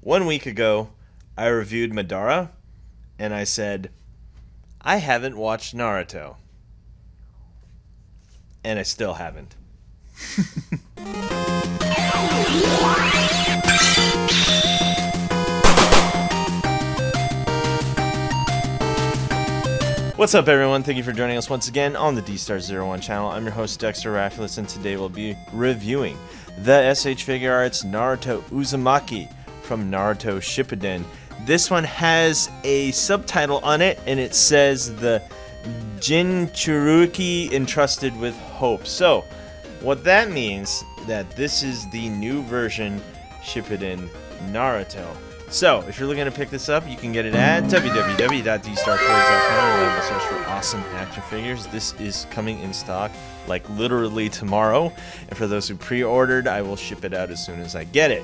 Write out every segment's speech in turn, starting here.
1 week ago, I reviewed Madara, and I said, I haven't watched Naruto. And I still haven't. What's up, everyone? Thank you for joining us once again on the D-Star01 channel. I'm your host, Dexter Raffles, and today we'll be reviewing the SH Figuarts Naruto Uzumaki from Naruto Shippuden. This one has a subtitle on it, and it says the Jinchuuriki entrusted with hope. So, what that means that this is the new version Shippuden Naruto. So, if you're looking to pick this up, you can get it at www.dstartoys.com and search for awesome action figures. This is coming in stock like literally tomorrow. And for those who pre-ordered, I will ship it out as soon as I get it.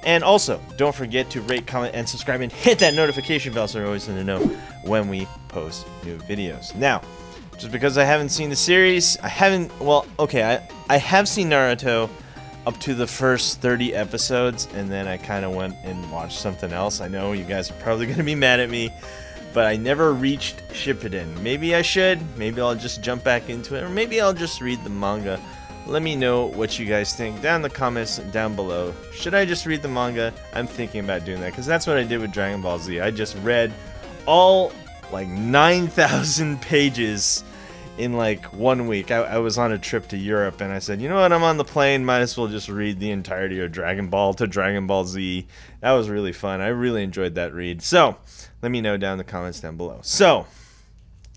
And also, don't forget to rate, comment, and subscribe, and hit that notification bell so you're always going to know when we post new videos. Now, just because I haven't seen the series, I have seen Naruto up to the first 30 episodes, and then I kind of went and watched something else. I know you guys are probably going to be mad at me, but I never reached Shippuden. Maybe I should, maybe I'll just jump back into it, or maybe I'll just read the manga. Let me know what you guys think down in the comments down below. Should I just read the manga? I'm thinking about doing that, because that's what I did with Dragon Ball Z. I just read all, like, 9,000 pages in like 1 week. I was on a trip to Europe, and I said, you know what, I'm on the plane, might as well just read the entirety of Dragon Ball to Dragon Ball Z. That was really fun. I really enjoyed that read. So, let me know down in the comments down below. So,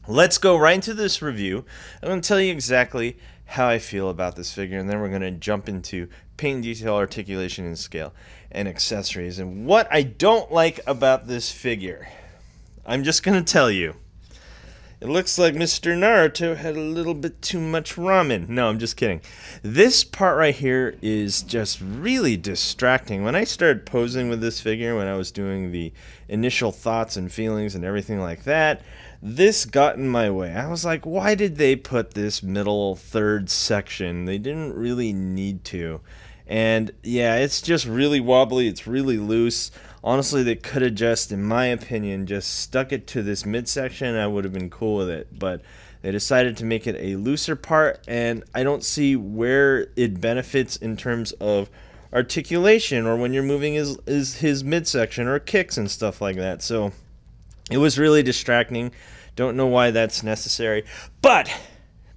let's go right into this review. I'm going to tell you exactly how I feel about this figure, and then we're going to jump into paint, detail, articulation, and scale, and accessories. And what I don't like about this figure, I'm just going to tell you. It looks like Mr. Naruto had a little bit too much ramen. No, I'm just kidding. This part right here is just really distracting. When I started posing with this figure, when I was doing the initial thoughts and feelings and everything like that, this got in my way. I was like, why did they put this middle third section? They didn't really need to. And yeah, it's just really wobbly. It's really loose. Honestly, they could have just, in my opinion, just stuck it to this midsection and I would have been cool with it. But they decided to make it a looser part, and I don't see where it benefits in terms of articulation or when you're moving his midsection or kicks and stuff like that. So it was really distracting. Don't know why that's necessary. But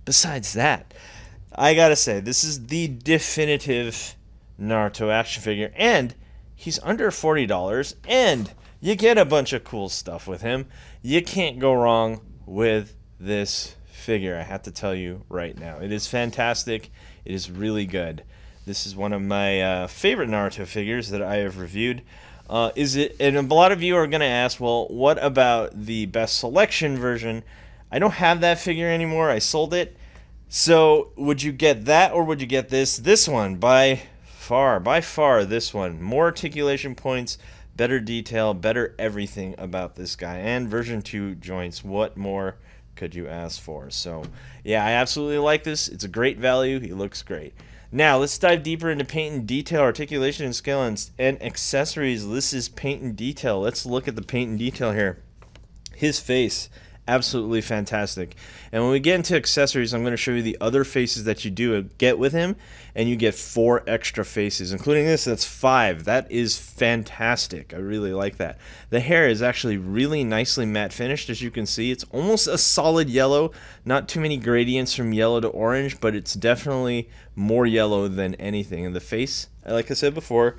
besides that, I gotta say, this is the definitive Naruto action figure, and he's under $40, and you get a bunch of cool stuff with him. You can't go wrong with this figure, I have to tell you right now. It is fantastic. It is really good. This is one of my favorite Naruto figures that I have reviewed. And a lot of you are going to ask, well, what about the best selection version? I don't have that figure anymore. I sold it. So would you get that, or would you get this? This one, by far this one. More articulation points, better detail, better everything about this guy. And version 2 joints. What more could you ask for? So yeah, I absolutely like this. It's a great value. He looks great. Now let's dive deeper into paint and detail, articulation and scale, and accessories. This is paint and detail. Let's look at the paint and detail here. His face, absolutely fantastic. And when we get into accessories, I'm going to show you the other faces that you do get with him, and you get 4 extra faces, including this. That's 5. That is fantastic. I really like that. The hair is actually really nicely matte finished, as you can see. It's almost a solid yellow, not too many gradients from yellow to orange, but it's definitely more yellow than anything. And the face, like I said before,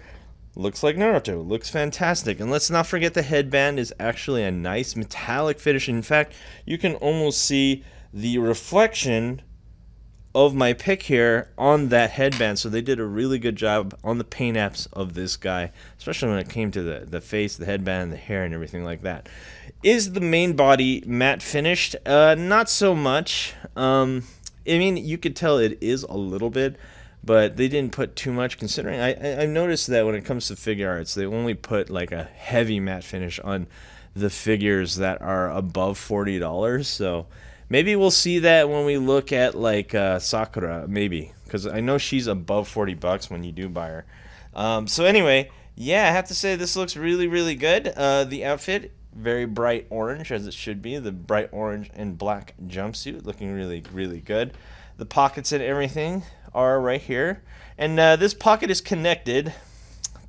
looks like Naruto. Looks fantastic. And let's not forget the headband is actually a nice metallic finish. In fact, you can almost see the reflection of my pick here on that headband. So they did a really good job on the paint apps of this guy, especially when it came to the face, the headband, the hair, and everything like that. Is the main body matte finished? Not so much. I mean, you could tell it is a little bit, but they didn't put too much, considering I noticed that when it comes to Figuarts, they only put like a heavy matte finish on the figures that are above $40. So maybe we'll see that when we look at like Sakura, maybe, because I know she's above $40 when you do buy her. So anyway, Yeah, I have to say this looks really, really good. The outfit, very bright orange, as it should be. The bright orange and black jumpsuit, looking really, really good. The pockets and everything are right here. And this pocket is connected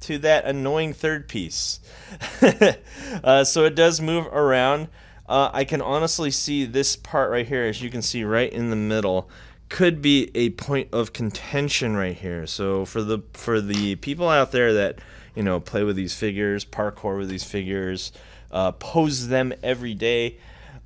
to that annoying third piece. So it does move around. I can honestly see this part right here, as you can see right in the middle, could be a point of contention right here. So for the people out there that, you know, play with these figures, parkour with these figures, pose them every day,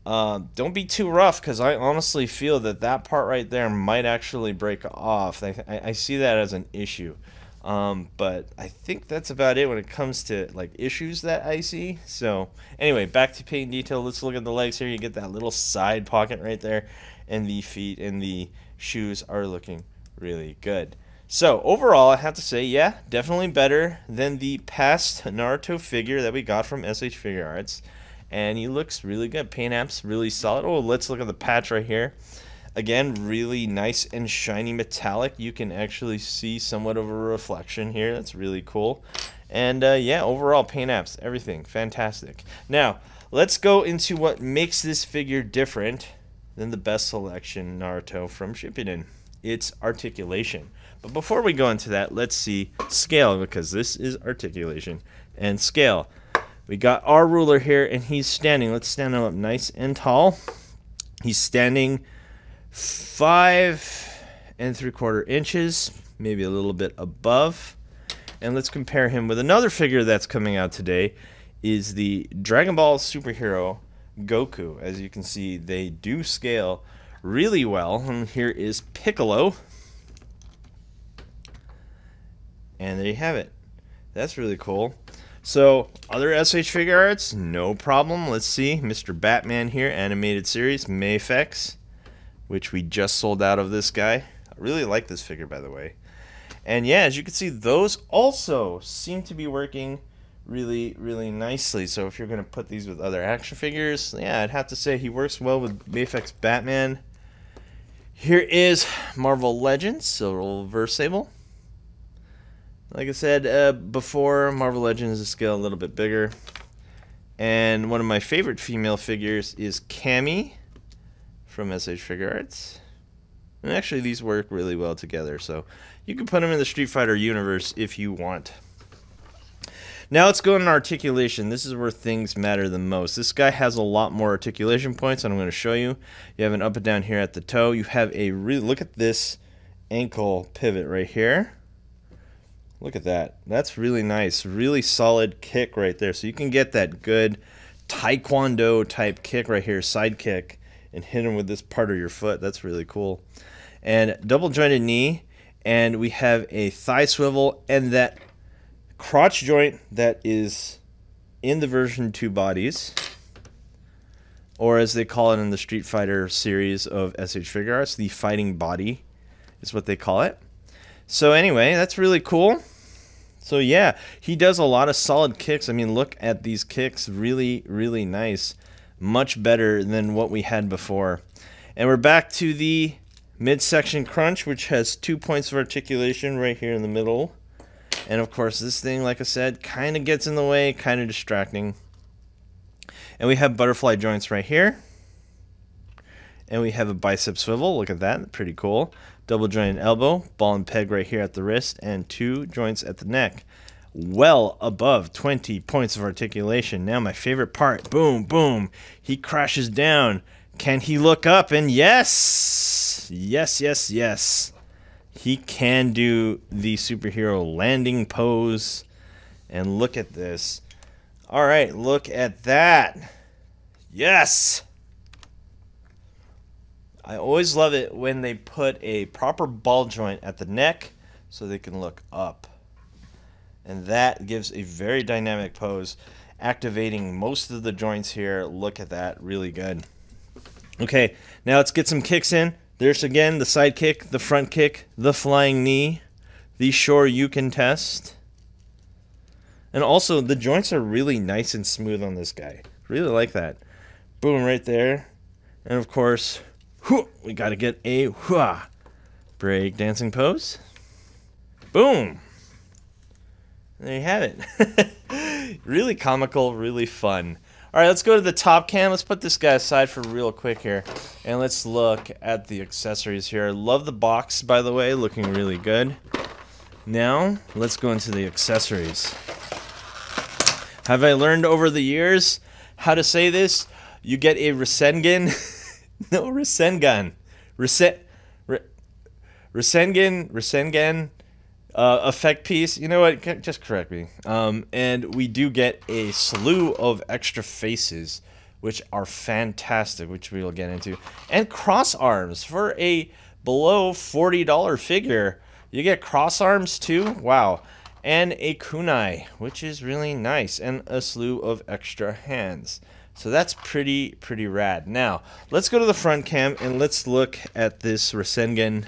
don't be too rough, because I honestly feel that that part right there might actually break off. I see that as an issue. But I think that's about it when it comes to like issues that I see. So anyway, back to paint detail. Let's look at the legs here. You get that little side pocket right there, and the feet and the shoes are looking really good. So overall, I have to say, yeah, definitely better than the past Naruto figure that we got from SH Figuarts, and he looks really good. Paint apps really solid. Oh, let's look at the patch right here. Again, really nice and shiny metallic. You can actually see somewhat of a reflection here. That's really cool. And yeah, overall paint apps, everything fantastic. Now, let's go into what makes this figure different than the best selection Naruto from Shippuden. It's articulation. But before we go into that, let's see scale, because this is articulation and scale. We got our ruler here, and he's standing. Let's stand him up nice and tall. He's standing 5 3/4 inches, maybe a little bit above. And let's compare him with another figure that's coming out today, is the Dragon Ball superhero Goku. As you can see, they do scale really well. And here is Piccolo. And there you have it. That's really cool. So, other SH Figuarts, no problem. Let's see. Mr. Batman here, animated series, Mafex, which we just sold out of this guy. I really like this figure, by the way. And yeah, as you can see, those also seem to be working really, really nicely. So if you're going to put these with other action figures, yeah, I'd have to say he works well with Mafex Batman. Here is Marvel Legends, Silver Sable. Like I said before, Marvel Legends is scale a little bit bigger. And one of my favorite female figures is Cammy from SH Figuarts. And actually these work really well together, so you can put them in the Street Fighter universe if you want. Now let's go into articulation. This is where things matter the most. This guy has a lot more articulation points, and I'm going to show you. You have an up and down here at the toe. You have a look at this ankle pivot right here. Look at that. That's really nice. Really solid kick right there. So you can get that good taekwondo type kick right here, side kick, and hit him with this part of your foot. That's really cool. And double jointed knee, and we have a thigh swivel, and that crotch joint that is in the version 2 bodies, or as they call it in the Street Fighter series of SH Figuarts, the fighting body is what they call it. So anyway, that's really cool. So yeah, he does a lot of solid kicks. I mean, look at these kicks. Really, really nice. Much better than what we had before. And we're back to the midsection crunch, which has 2 points of articulation right here in the middle. And of course, this thing, like I said, kind of gets in the way, kind of distracting. And we have butterfly joints right here. And we have a bicep swivel. Look at that. Pretty cool. Double jointed elbow, ball and peg right here at the wrist, and 2 joints at the neck. Well above 20 points of articulation. Now my favorite part. Boom, boom. He crashes down. Can he look up? And yes! Yes, yes, yes. He can do the superhero landing pose. And look at this. Alright, look at that. Yes! I always love it when they put a proper ball joint at the neck so they can look up. And that gives a very dynamic pose, activating most of the joints here. Look at that, really good. Okay, now let's get some kicks in. There's again the side kick, the front kick, the flying knee, the Shoryuken test. And also, the joints are really nice and smooth on this guy. Really like that. Boom, right there. And of course, we got to get a break dancing pose. Boom. There you have it. Really comical, really fun. All right, let's go to the top cam. Let's put this guy aside for real quick here. And let's look at the accessories here. I love the box, by the way, looking really good. Now, let's go into the accessories. Have I learned over the years how to say this? You get a Rasengan. No, Rasengan. Rasengan effect piece. You know what? Just correct me. And we do get a slew of extra faces, which are fantastic, which we will get into. And cross arms for a below $40 figure. You get cross arms too. Wow. And a kunai, which is really nice, and a slew of extra hands. So that's pretty rad. Now, let's go to the front cam and let's look at this Rasengan.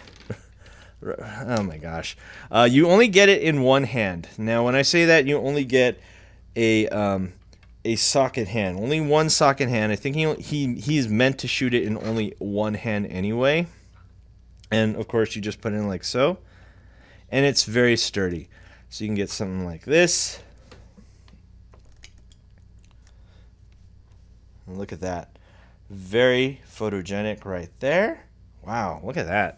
Oh my gosh. You only get it in one hand. Now, when I say that, you only get a socket hand. Only one socket hand. I think he's meant to shoot it in only one hand anyway. And, of course, you just put it in like so. And it's very sturdy. So you can get something like this. And look at that. Very photogenic right there. Wow, look at that.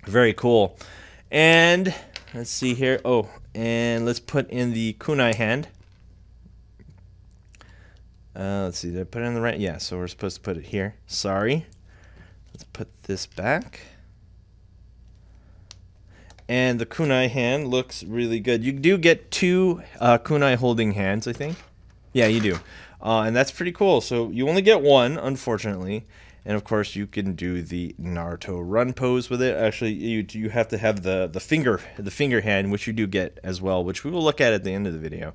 Very cool. And let's see here. Oh, and let's put in the kunai hand. Let's see, did I put it in the right? Yeah, so we're supposed to put it here. Sorry. Let's put this back. And the kunai hand looks really good. You do get two kunai holding hands, I think. Yeah, you do. And that's pretty cool. So you only get one, unfortunately. And of course, you can do the Naruto run pose with it. Actually, you have to have the finger hand, which you do get as well, which we will look at the end of the video.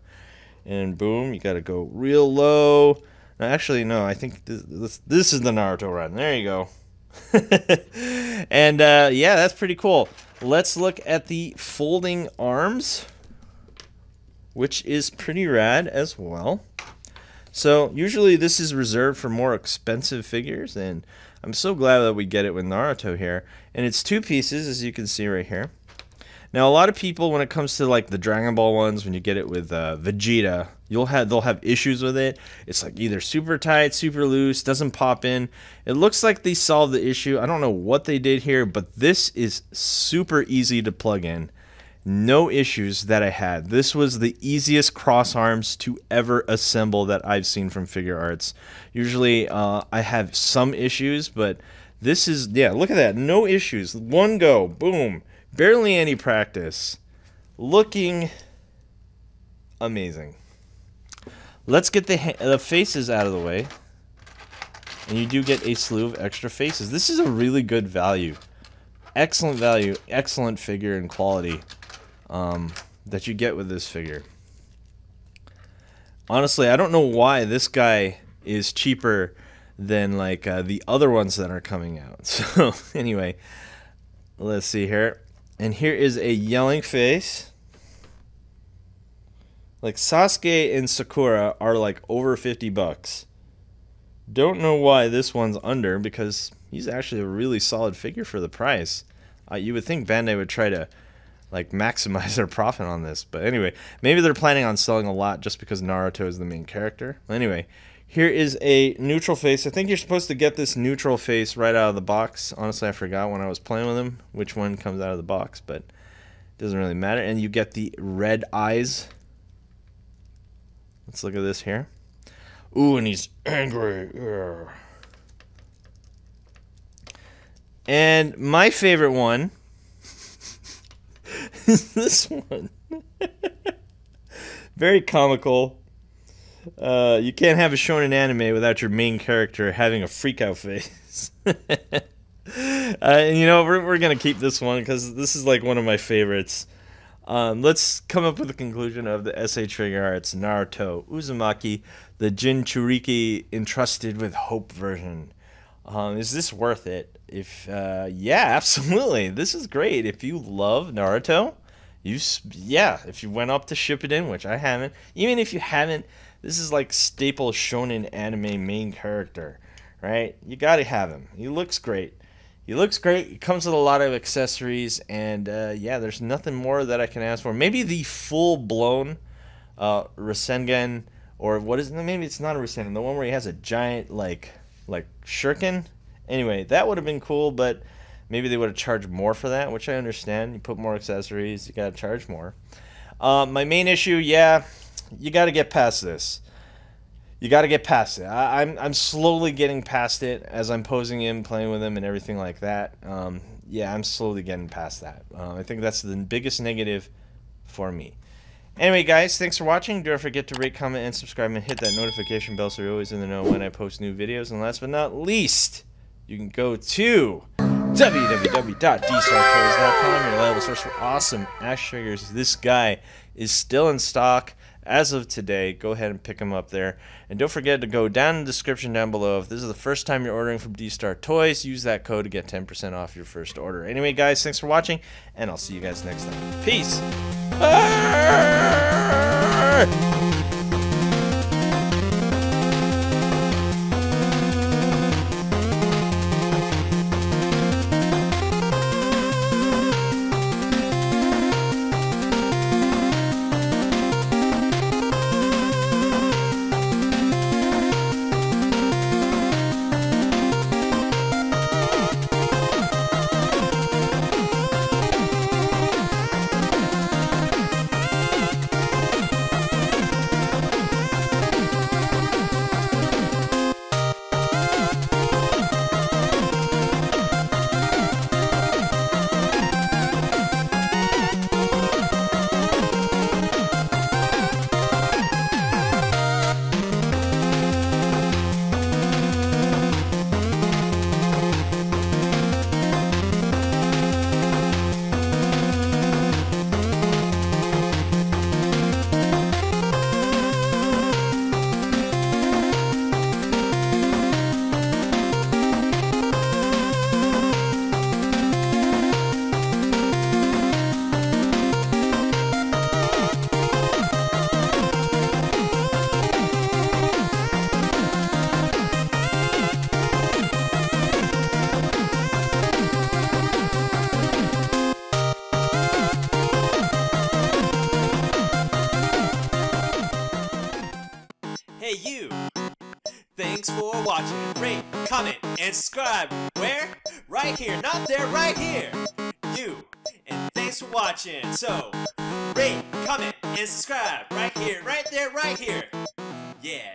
And boom, you got to go real low. No, actually, no. I think this is the Naruto run. There you go. And yeah, that's pretty cool. Let's look at the folding arms, which is pretty rad as well. So usually this is reserved for more expensive figures, and I'm so glad that we get it with Naruto here. And it's two pieces, as you can see right here. Now, a lot of people, when it comes to like the Dragon Ball ones, when you get it with Vegeta, they'll have issues with it. It's like either super tight, super loose, doesn't pop in. It looks like they solved the issue. I don't know what they did here, but this is super easy to plug in. No issues that I had. This was the easiest cross arms to ever assemble that I've seen from Figure Arts. Usually I have some issues, but this is, yeah, look at that. No issues. One go. Boom. Barely any practice. Looking amazing. Let's get the faces out of the way. And you do get a slew of extra faces. This is a really good value. Excellent value. Excellent figure and quality that you get with this figure. Honestly, I don't know why this guy is cheaper than like the other ones that are coming out. So anyway, let's see here. And here is a yelling face. Like Sasuke and Sakura are like over 50 bucks. Don't know why this one's under, because he's actually a really solid figure for the price. You would think Bandai would try to like maximize their profit on this, but anyway, maybe they're planning on selling a lot just because Naruto is the main character. Anyway, here is a neutral face. I think you're supposed to get this neutral face right out of the box. Honestly, I forgot when I was playing with him which one comes out of the box, but it doesn't really matter. And you get the red eyes. Let's look at this here. Ooh, and he's angry. Ugh. And my favorite one is this one. Very comical. You can't have a shonen anime without your main character having a freak-out face. And you know, we're going to keep this one because this is like one of my favorites. Let's come up with a conclusion of the SH Figure Arts Naruto Uzumaki, the Jinchuriki Entrusted with Hope version. Is this worth it? Yeah, absolutely. This is great. If you love Naruto, if you went up to ship it in, which I haven't, even if you haven't, this is like staple shonen anime main character, right? You gotta have him. He looks great. He looks great. He comes with a lot of accessories, and yeah, there's nothing more that I can ask for. Maybe the full-blown Rasengan, or what is it? Maybe it's not a Rasengan. The one where he has a giant like shuriken. Anyway, that would have been cool, but maybe they would have charged more for that, which I understand. You put more accessories, you gotta charge more. My main issue, yeah, you gotta get past this. You got to get past it. I'm slowly getting past it as I'm posing him, playing with him, and everything like that. Yeah, I'm slowly getting past that. I think that's the biggest negative for me. Anyway, guys, thanks for watching. Don't forget to rate, comment, and subscribe, and hit that notification bell so you're always in the know when I post new videos. And last but not least, you can go to www.dstartoys.com, your reliable source for awesome action figures. This guy is still in stock as of today. Go ahead and pick them up there. And don't forget to go down in the description down below. If this is the first time you're ordering from D-Star Toys, use that code to get 10% off your first order. Anyway, guys, thanks for watching, and I'll see you guys next time. Peace! Hey you! Thanks for watching. Rate, comment, and subscribe. Where? Right here. Not there, right here. You. And thanks for watching. So, rate, comment, and subscribe. Right here, right there, right here. Yeah.